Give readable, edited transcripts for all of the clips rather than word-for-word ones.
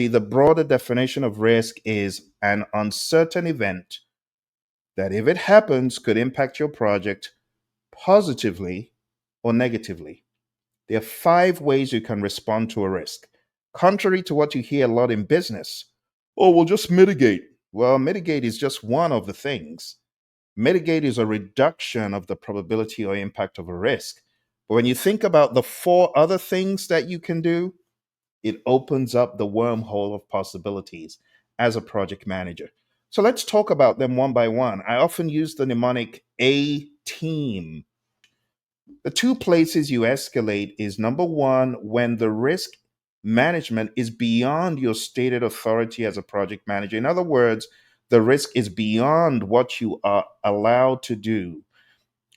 the broader definition of risk is an uncertain event that, if it happens, could impact your project positively or negatively. There are five ways you can respond to a risk. Contrary to what you hear a lot in business, oh, we'll just mitigate. Well, mitigate is just one of the things. Mitigate is a reduction of the probability or impact of a risk. But when you think about the four other things that you can do, it opens up the wormhole of possibilities as a project manager. So let's talk about them one by one. I often use the mnemonic A team. The two places you escalate is number one, when the risk management is beyond your stated authority as a project manager. In other words, the risk is beyond what you are allowed to do.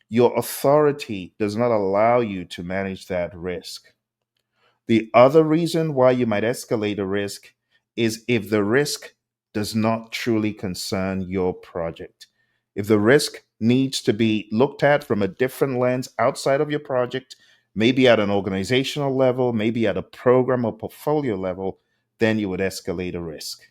Your authority does not allow you to manage that risk. The other reason why you might escalate a risk is if the risk does not truly concern your project. If the risk needs to be looked at from a different lens outside of your project, maybe at an organizational level, maybe at a program or portfolio level, then you would escalate a risk.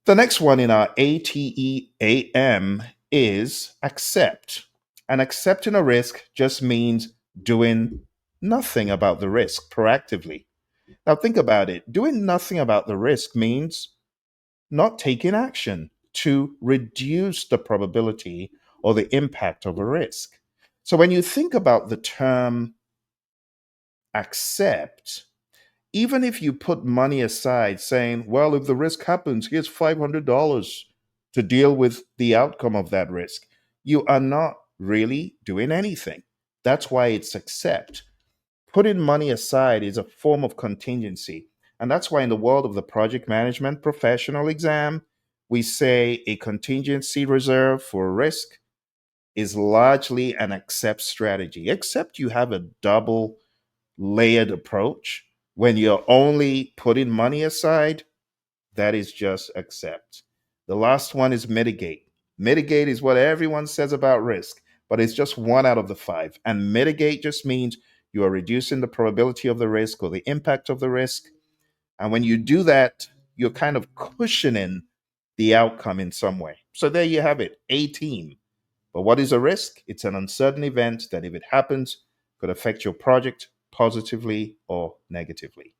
The next one in our ATEAM is accept. And accepting a risk just means doing nothing about the risk proactively. Now, think about it. Doing nothing about the risk means not taking action to reduce the probability or the impact of a risk. So, when you think about the term accept, even if you put money aside saying, well, if the risk happens, here's $500 to deal with the outcome of that risk, you are not really doing anything. That's why it's accept. Putting money aside is a form of contingency. And that's why in the world of the project management professional exam, we say a contingency reserve for risk is largely an accept strategy, except you have a double layered approach. When you're only putting money aside, that is just accept. The last one is mitigate. Mitigate is what everyone says about risk, but it's just one out of the five. And mitigate just means you are reducing the probability of the risk or the impact of the risk. And when you do that, you're kind of cushioning the outcome in some way. So there you have it, a team. But what is a risk? It's an uncertain event that, if it happens, could affect your project positively or negatively.